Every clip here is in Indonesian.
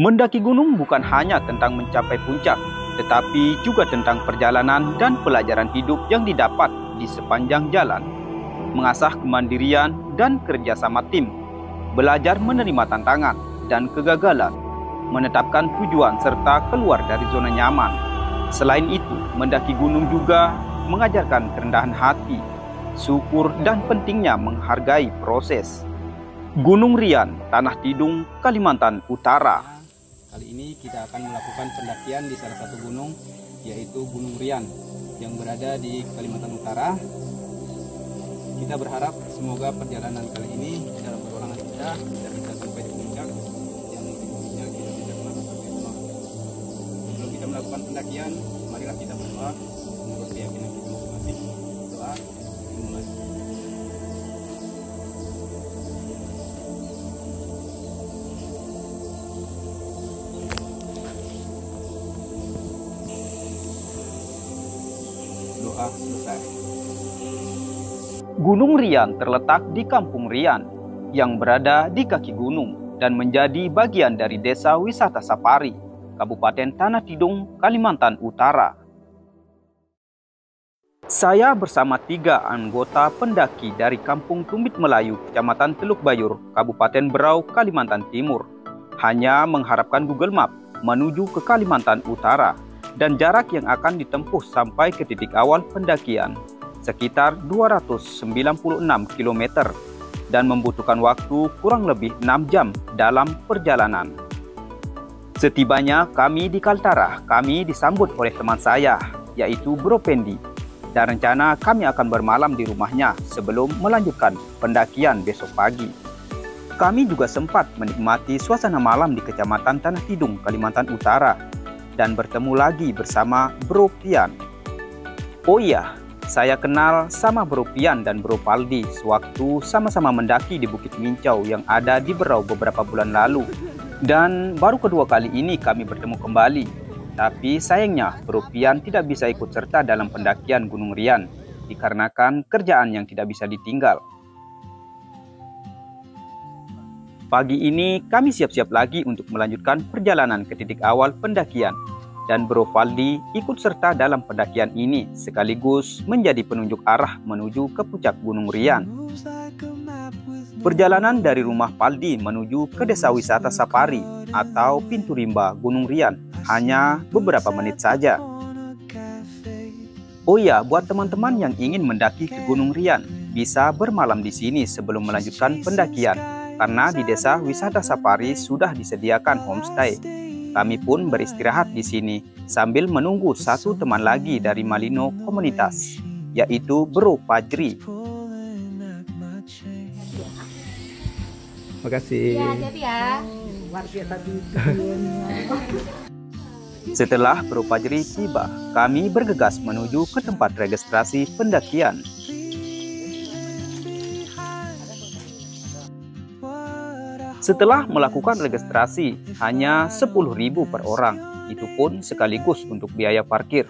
Mendaki gunung bukan hanya tentang mencapai puncak, tetapi juga tentang perjalanan dan pelajaran hidup yang didapat di sepanjang jalan. Mengasah kemandirian dan kerjasama tim, belajar menerima tantangan dan kegagalan, menetapkan tujuan serta keluar dari zona nyaman. Selain itu, mendaki gunung juga mengajarkan kerendahan hati, syukur, dan pentingnya menghargai proses. Gunung Rian, Tanah Tidung, Kalimantan Utara. Kali ini kita akan melakukan pendakian di salah satu gunung, yaitu Gunung Rian yang berada di Kalimantan Utara. Kita berharap semoga perjalanan kali ini dalam petualangan kita bisa sampai di puncak yang berikutnya kita tidak pernah sampai rumah. Sebelum kita melakukan pendakian, marilah kita berdoa menurut keyakinan kita masing-masing. Doa dimulai. Doa selesai. Gunung Rian terletak di Kampung Rian yang berada di kaki gunung dan menjadi bagian dari Desa Wisata Sapari, Kabupaten Tanah Tidung, Kalimantan Utara. Saya bersama 3 anggota pendaki dari Kampung Tumit Melayu, Kecamatan Teluk Bayur, Kabupaten Berau, Kalimantan Timur, hanya mengharapkan Google Map menuju ke Kalimantan Utara dan jarak yang akan ditempuh sampai ke titik awal pendakian sekitar 296 km dan membutuhkan waktu kurang lebih 6 jam dalam perjalanan. Setibanya kami di Kaltara, kami disambut oleh teman saya, yaitu Bro Pendi, dan rencana kami akan bermalam di rumahnya sebelum melanjutkan pendakian besok pagi. Kami juga sempat menikmati suasana malam di Kecamatan Tanah Tidung, Kalimantan Utara, dan bertemu lagi bersama Bro Pian. Oh iya, saya kenal sama Bro Pian dan Bro Paldi sewaktu sama-sama mendaki di Bukit Mincau yang ada di Berau beberapa bulan lalu. Dan baru kedua kali ini kami bertemu kembali. Tapi sayangnya Bro Pian tidak bisa ikut serta dalam pendakian Gunung Rian dikarenakan kerjaan yang tidak bisa ditinggal. Pagi ini kami siap-siap lagi untuk melanjutkan perjalanan ke titik awal pendakian. Dan Bro Paldi ikut serta dalam pendakian ini sekaligus menjadi penunjuk arah menuju ke puncak Gunung Rian. Perjalanan dari rumah Paldi menuju ke Desa Wisata Sapari atau Pintu Rimba Gunung Rian hanya beberapa menit saja. Oh iya, buat teman-teman yang ingin mendaki ke Gunung Rian, bisa bermalam di sini sebelum melanjutkan pendakian, karena di Desa Wisata Sapari sudah disediakan homestay. Kami pun beristirahat di sini sambil menunggu satu teman lagi dari Malino Komunitas, yaitu Bro Fajri. Makasih. Ya, hati-hati ya. Setelah Bro Fajri tiba, kami bergegas menuju ke tempat registrasi pendakian. Setelah melakukan registrasi hanya 10.000 per orang, itu pun sekaligus untuk biaya parkir.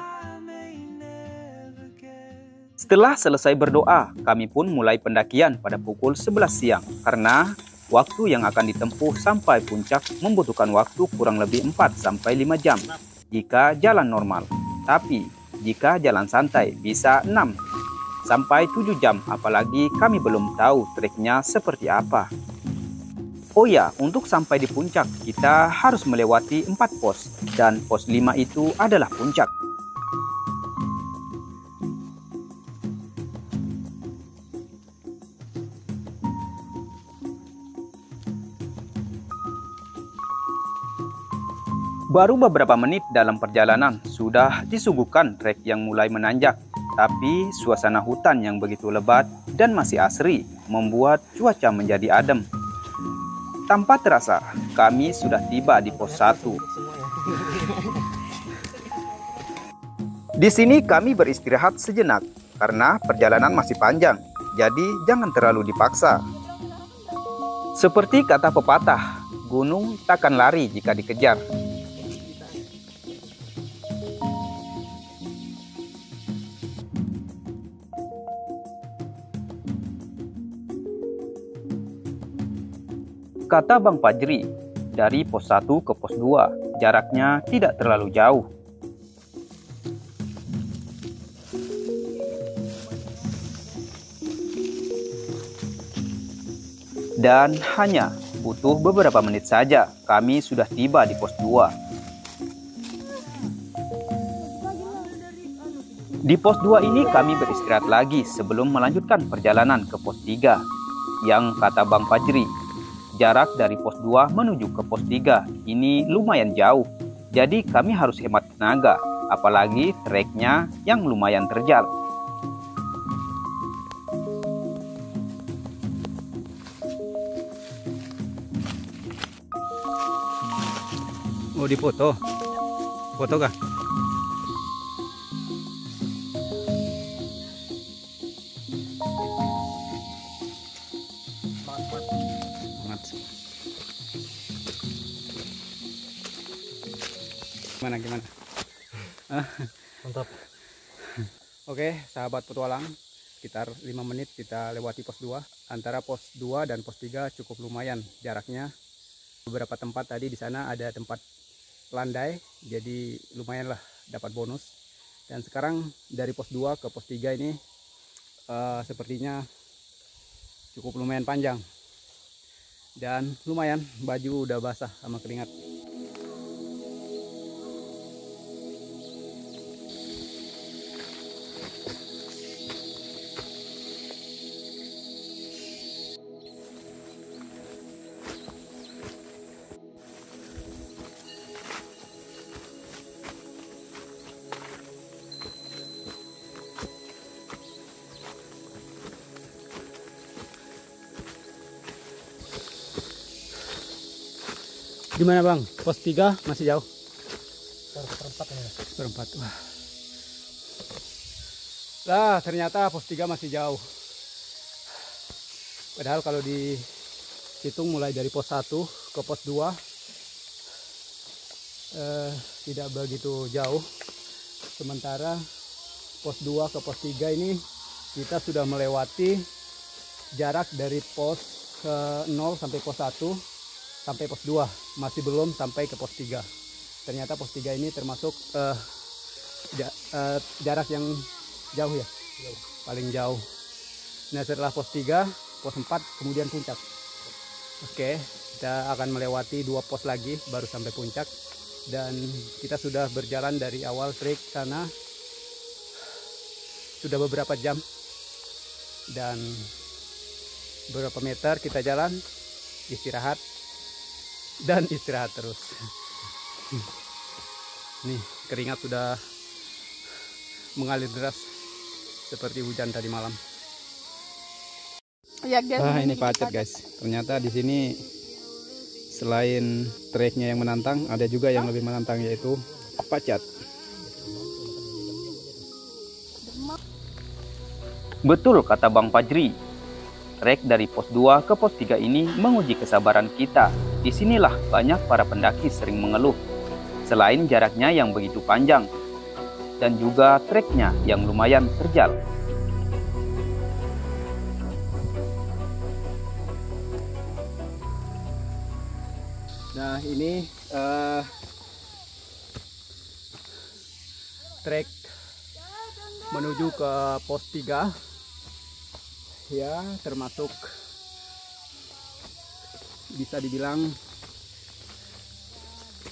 Setelah selesai berdoa, kami pun mulai pendakian pada pukul 11 siang karena waktu yang akan ditempuh sampai puncak membutuhkan waktu kurang lebih 4-5 jam jika jalan normal. Tapi jika jalan santai bisa 6-7 jam, apalagi kami belum tahu treknya seperti apa. Oh ya, untuk sampai di puncak kita harus melewati 4 pos dan pos 5 itu adalah puncak. Baru beberapa menit dalam perjalanan sudah disuguhkan trek yang mulai menanjak, tapi suasana hutan yang begitu lebat dan masih asri membuat cuaca menjadi adem. Tanpa terasa, kami sudah tiba di pos 1. Di sini kami beristirahat sejenak karena perjalanan masih panjang, jadi jangan terlalu dipaksa. Seperti kata pepatah, gunung takkan lari jika dikejar. Kata Bang Fajri, dari pos 1 ke pos 2. Jaraknya tidak terlalu jauh. Dan hanya butuh beberapa menit saja, kami sudah tiba di pos 2. Di pos 2 ini kami beristirahat lagi sebelum melanjutkan perjalanan ke pos 3. Yang kata Bang Fajri, jarak dari pos 2 menuju ke pos 3 ini lumayan jauh. Jadi kami harus hemat tenaga, apalagi treknya yang lumayan terjal. Mau dipoto? Foto kah? Gimana? Mantap. Oke, sahabat petualang, sekitar 5 menit kita lewati pos 2. Antara pos 2 dan pos 3 cukup lumayan jaraknya. Beberapa tempat tadi di sana ada tempat landai, jadi lumayan lah dapat bonus. Dan sekarang dari pos 2 ke pos 3 ini sepertinya cukup lumayan panjang. Dan lumayan baju udah basah sama keringat. Gimana Bang? Pos 3 masih jauh? Perempat ini. Perempat. Wah. Lah, ternyata pos 3 masih jauh. Padahal kalau dihitung mulai dari pos 1 ke pos 2 tidak begitu jauh. Sementara pos 2 ke pos 3 ini kita sudah melewati jarak dari pos 0 sampai pos 1 sampai pos 2, masih belum sampai ke pos 3. Ternyata pos 3 ini termasuk jarak yang jauh ya, paling jauh. Nah, setelah pos 3, pos 4, kemudian puncak. Oke, kita akan melewati 2 pos lagi baru sampai puncak. Dan kita sudah berjalan dari awal trek sana sudah beberapa jam, dan beberapa meter kita jalan, istirahat dan istirahat terus. Nih, keringat sudah mengalir deras seperti hujan tadi malam. Ini pacet guys. Ternyata di sini selain treknya yang menantang, ada juga yang lebih menantang, yaitu pacet. Betul kata Bang Fajri. Trek dari pos 2 ke pos 3 ini menguji kesabaran kita. Disinilah banyak para pendaki sering mengeluh. Selain jaraknya yang begitu panjang, dan juga treknya yang lumayan terjal. Nah, ini trek menuju ke pos 3. Ya, termasuk bisa dibilang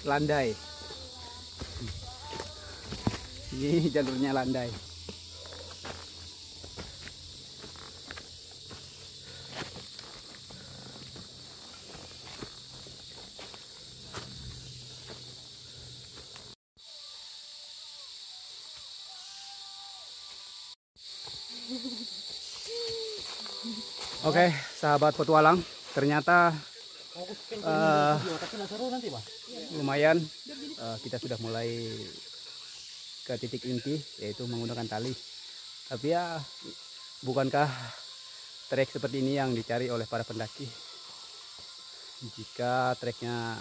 landai. Ini jalurnya landai. Oke, sahabat petualang, ternyata lumayan kita sudah mulai ke titik inti, yaitu menggunakan tali. Tapi ya, bukankah trek seperti ini yang dicari oleh para pendaki? Jika treknya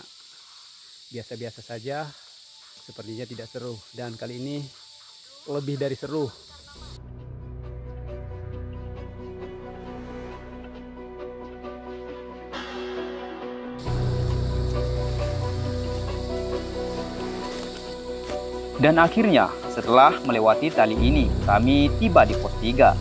biasa-biasa saja, sepertinya tidak seru. Dan kali ini lebih dari seru. Dan akhirnya, setelah melewati tali ini, kami tiba di pos 3.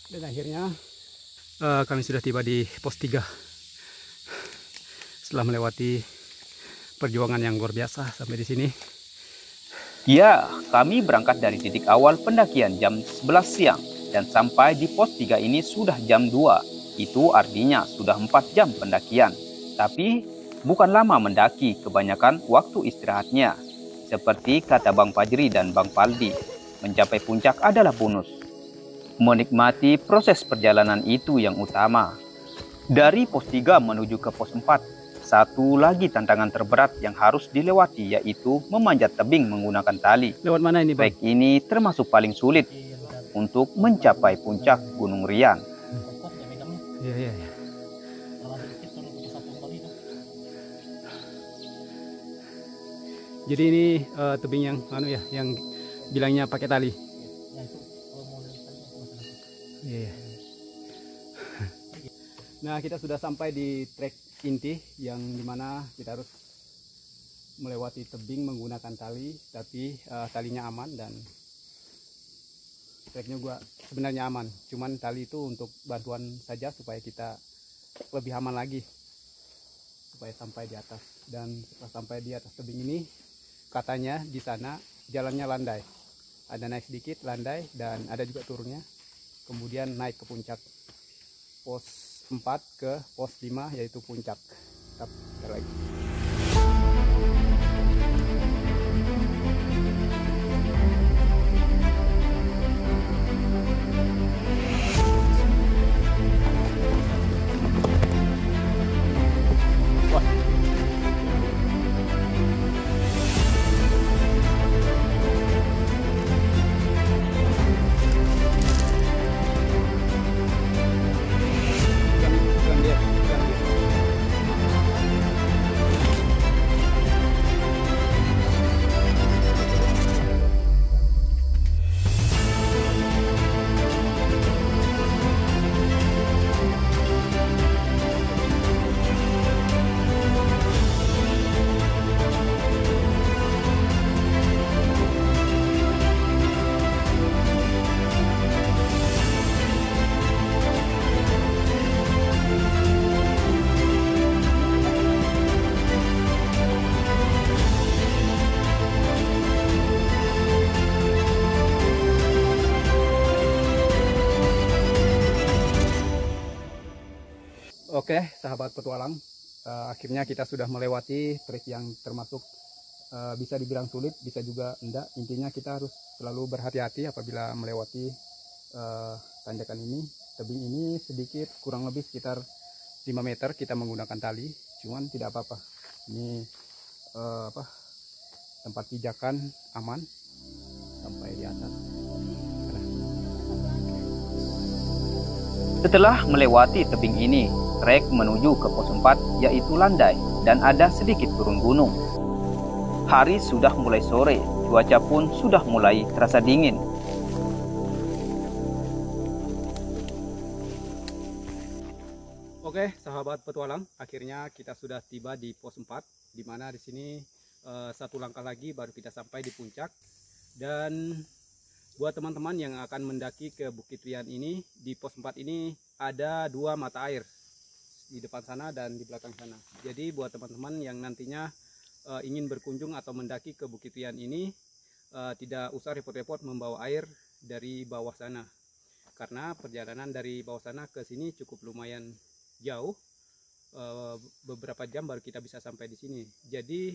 Dan akhirnya kami sudah tiba di pos 3. Setelah melewati perjuangan yang luar biasa sampai di sini. Ya, kami berangkat dari titik awal pendakian jam 11 siang dan sampai di pos 3 ini sudah jam 2. Itu artinya sudah 4 jam pendakian. Tapi bukan lama mendaki, kebanyakan waktu istirahatnya. Seperti kata Bang Fajri dan Bang Faldi, mencapai puncak adalah bonus. Menikmati proses perjalanan itu yang utama. Dari pos 3 menuju ke pos 4, satu lagi tantangan terberat yang harus dilewati yaitu memanjat tebing menggunakan tali. Lewat mana ini, Bang? Trek ini termasuk paling sulit untuk mencapai puncak Gunung Rian. Iya. Jadi ini tebing yang yang bilangnya pakai tali. Iya. Nah, kita sudah sampai di trek inti yang dimana kita harus melewati tebing menggunakan tali, tapi talinya aman dan treknya juga sebenarnya aman. Cuman tali itu untuk bantuan saja supaya kita lebih aman lagi, supaya sampai di atas. Dan setelah sampai di atas tebing ini, katanya di sana jalannya landai. Ada naik sedikit, landai, dan ada juga turunnya. Kemudian naik ke puncak pos 4 ke pos 5 yaitu puncak. Kita lagi. Oke, sahabat petualang, akhirnya kita sudah melewati trek yang termasuk bisa dibilang sulit, bisa juga enggak. Intinya kita harus selalu berhati-hati apabila melewati tanjakan ini. Tebing ini sedikit, kurang lebih sekitar 5 meter kita menggunakan tali, cuman tidak apa-apa. Ini tempat pijakan aman sampai di atas. Setelah melewati tebing ini, trek menuju ke pos 4 yaitu landai dan ada sedikit turun gunung. Hari sudah mulai sore, cuaca pun sudah mulai terasa dingin. Oke, sahabat petualang, akhirnya kita sudah tiba di pos 4, di mana di sini satu langkah lagi baru kita sampai di puncak. Dan buat teman-teman yang akan mendaki ke Bukit Rian ini, di pos 4 ini ada 2 mata air, di depan sana dan di belakang sana. Jadi buat teman-teman yang nantinya ingin berkunjung atau mendaki ke Bukit Rian ini, tidak usah repot-repot membawa air dari bawah sana, karena perjalanan dari bawah sana ke sini cukup lumayan jauh, beberapa jam baru kita bisa sampai di sini. Jadi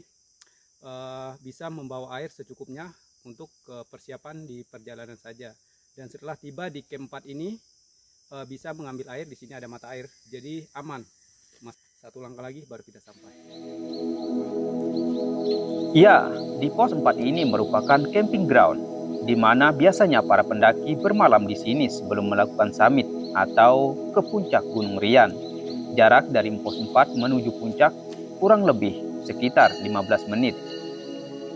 bisa membawa air secukupnya untuk persiapan di perjalanan saja. Dan setelah tiba di camp 4 ini, bisa mengambil air. Di sini ada mata air, jadi aman. Satu langkah lagi baru kita sampai. Ya, di pos 4 ini merupakan camping ground, di mana biasanya para pendaki bermalam di sini sebelum melakukan summit atau ke puncak Gunung Rian. Jarak dari pos 4 menuju puncak kurang lebih sekitar 15 menit.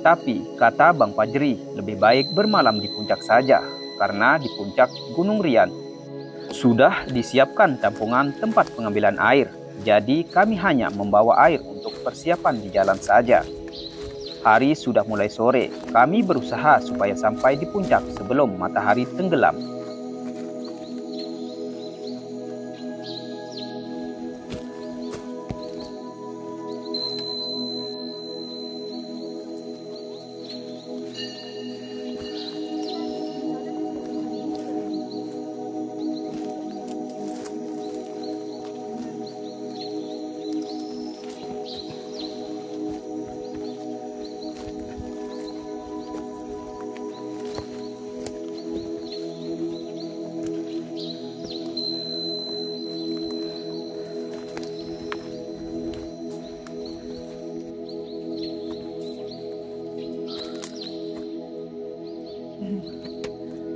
Tapi kata Bang Fajri, lebih baik bermalam di puncak saja, karena di puncak Gunung Rian Sudah disiapkan tampungan tempat pengambilan air, jadi kami hanya membawa air untuk persiapan di jalan saja. Hari sudah mulai sore, kami berusaha supaya sampai di puncak sebelum matahari tenggelam.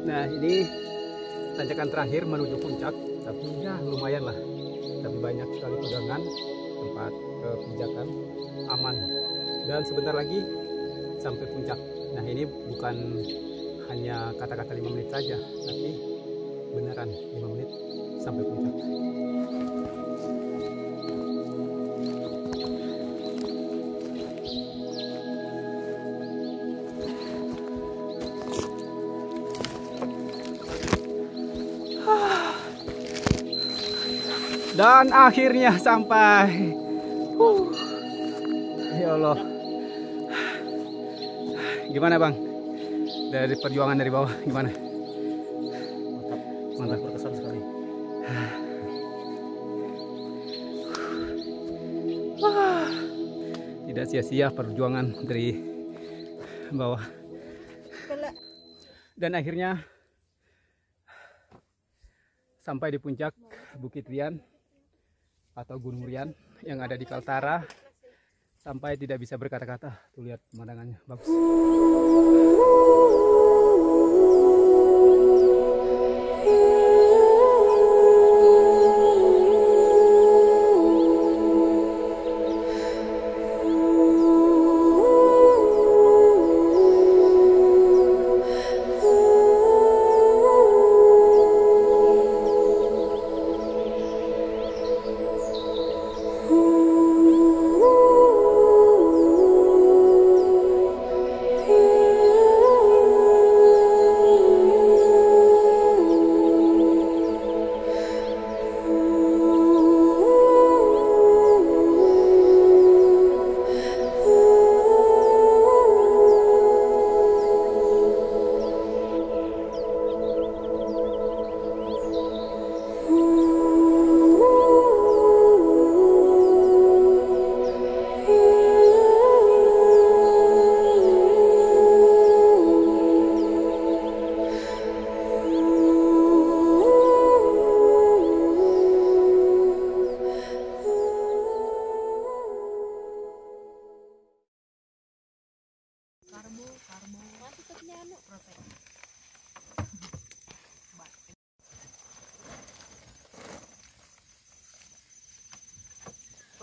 Nah, ini tanjakan terakhir menuju puncak, tapi ya lumayan lah. Tapi banyak sekali pegangan, tempat pijakan, aman. Dan sebentar lagi sampai puncak. Nah, ini bukan hanya kata-kata 5 menit saja, tapi beneran 5 menit sampai puncak. Dan akhirnya sampai. Ya Allah. Gimana Bang? Dari perjuangan dari bawah gimana? Mantap, berkesan sekali. Tidak sia-sia perjuangan dari bawah. Dan akhirnya sampai di puncak Bukit Rian atau Gunung Rian yang ada di Kaltara. Sampai tidak bisa berkata-kata. Tuh lihat pemandangannya, bagus.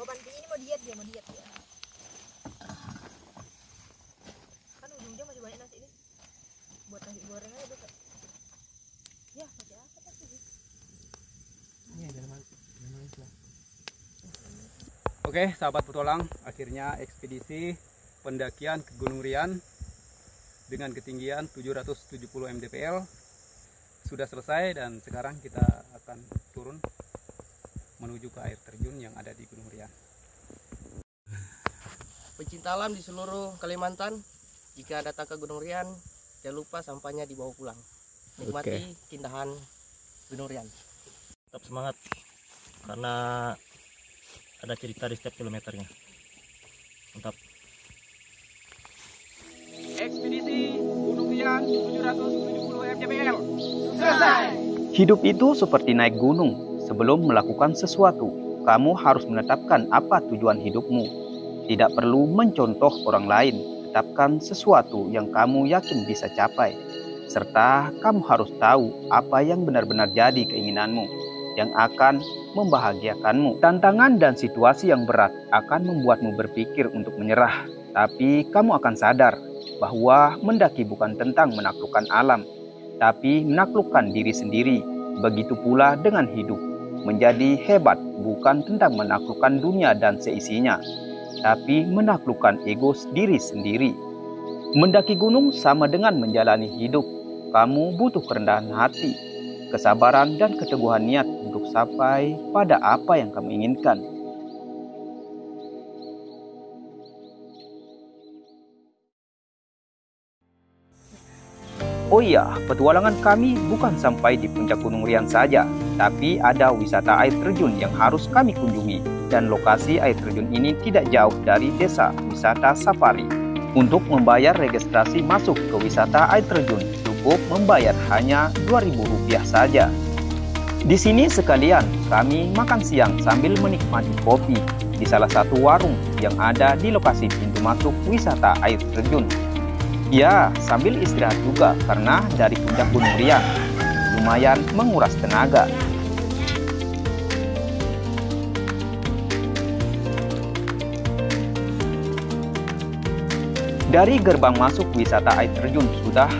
Banting ini mau diet dia. Kan ujungnya masih banyak nasi ini. Buat nasi goreng aja besok. Ya, pakai apa tapi sih? Ini jangan lah. Oke, sahabat petualang, akhirnya ekspedisi pendakian ke Gunung Rian dengan ketinggian 770 mdpl sudah selesai, dan sekarang kita akan turun menuju ke air terjun yang ada di Gunung Rian. Pecinta alam di seluruh Kalimantan, jika datang ke Gunung Rian, jangan lupa sampahnya dibawa pulang. Nikmati keindahan Gunung Rian. Tetap semangat karena ada cerita di setiap kilometernya. Mantap. Ekspedisi Gunung Rian 770 mdpl selesai. Hidup itu seperti naik gunung. Sebelum melakukan sesuatu, kamu harus menetapkan apa tujuan hidupmu. Tidak perlu mencontoh orang lain, tetapkan sesuatu yang kamu yakin bisa capai. Serta kamu harus tahu apa yang benar-benar jadi keinginanmu, yang akan membahagiakanmu. Tantangan dan situasi yang berat akan membuatmu berpikir untuk menyerah. Tapi kamu akan sadar bahwa mendaki bukan tentang menaklukkan alam, tapi menaklukkan diri sendiri. begitu pula dengan hidup. Menjadi hebat bukan tentang menaklukkan dunia dan seisinya, tapi menaklukkan ego diri sendiri. Mendaki gunung sama dengan menjalani hidup. Kamu butuh kerendahan hati, kesabaran dan keteguhan niat untuk sampai pada apa yang kamu inginkan. Oh iya, petualangan kami bukan sampai di puncak Gunung Rian saja, tapi ada wisata air terjun yang harus kami kunjungi. Dan lokasi air terjun ini tidak jauh dari desa wisata safari. Untuk membayar registrasi masuk ke wisata air terjun, cukup membayar hanya Rp2.000 saja. Di sini sekalian kami makan siang sambil menikmati kopi di salah satu warung yang ada di lokasi pintu masuk wisata air terjun. Ya, sambil istirahat juga karena dari puncak Gunung Rian lumayan menguras tenaga. Dari gerbang masuk wisata air terjun sudah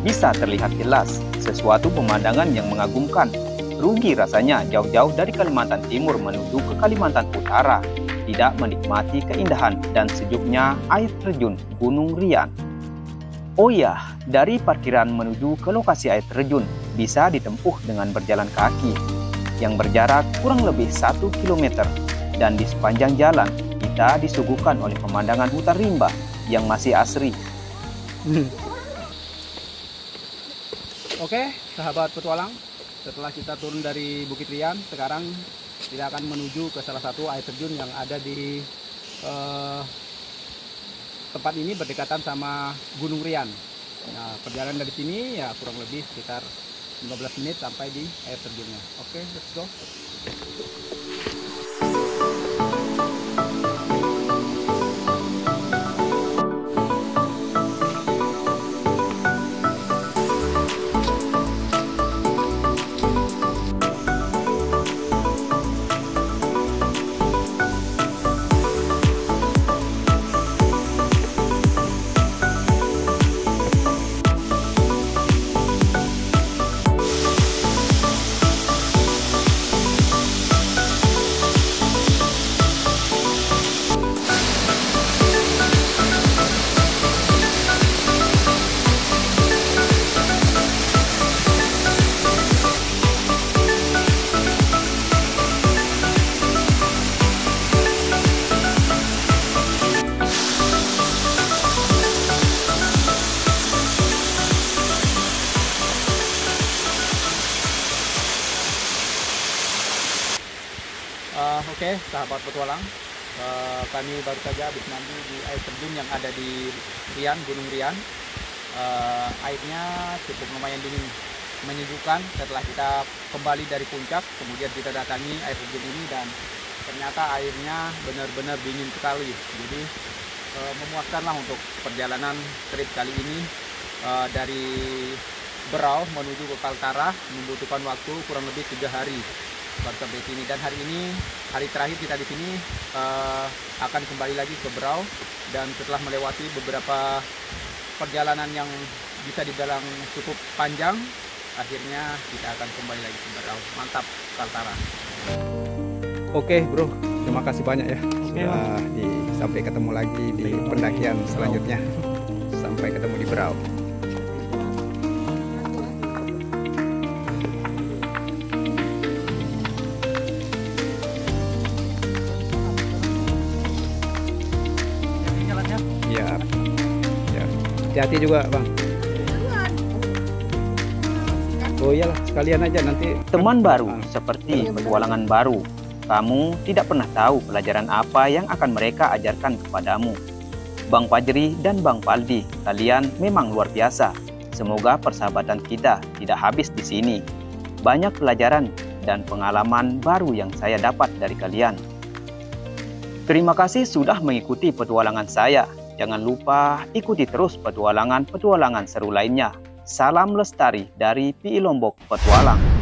bisa terlihat jelas sesuatu pemandangan yang mengagumkan. Rugi rasanya jauh-jauh dari Kalimantan Timur menuju ke Kalimantan Utara, tidak menikmati keindahan dan sejuknya air terjun Gunung Rian. Oh ya, dari parkiran menuju ke lokasi air terjun bisa ditempuh dengan berjalan kaki yang berjarak kurang lebih 1 km, dan di sepanjang jalan kita disuguhkan oleh pemandangan hutan rimba yang masih asri. Oke, sahabat petualang, setelah kita turun dari Bukit Rian, sekarang kita akan menuju ke salah satu air terjun yang ada di tempat ini berdekatan sama Gunung Rian. Nah, perjalanan dari sini ya kurang lebih sekitar 15 menit sampai di air terjunnya. Oke, let's go. Oke, sahabat petualang, kami baru saja habis mandi di air terjun yang ada di Rian, Gunung Rian. Airnya cukup lumayan dingin, menyejukkan. Setelah kita kembali dari puncak, kemudian kita datangi air terjun ini, dan ternyata airnya benar-benar dingin sekali. Jadi memuaskanlah untuk perjalanan trip kali ini. Dari Berau menuju ke Kaltara membutuhkan waktu kurang lebih 3 hari baru sampai sini, dan hari ini hari terakhir kita di sini akan kembali lagi ke Berau, dan setelah melewati beberapa perjalanan yang bisa dibilang cukup panjang, akhirnya kita akan kembali lagi ke Berau. Mantap, Kaltara. Oke bro, terima kasih banyak ya sudah sampai ketemu lagi di pendakian selanjutnya. Sampai ketemu di Berau. Hati-hati juga bang. Oh iyalah, sekalian aja nanti. Teman baru seperti petualangan baru. Kamu tidak pernah tahu pelajaran apa yang akan mereka ajarkan kepadamu. Bang Fajri dan Bang Paldi, kalian memang luar biasa. Semoga persahabatan kita tidak habis di sini. Banyak pelajaran dan pengalaman baru yang saya dapat dari kalian. Terima kasih sudah mengikuti petualangan saya. Jangan lupa ikuti terus petualangan-petualangan seru lainnya. Salam lestari dari PI Lombok Petualang.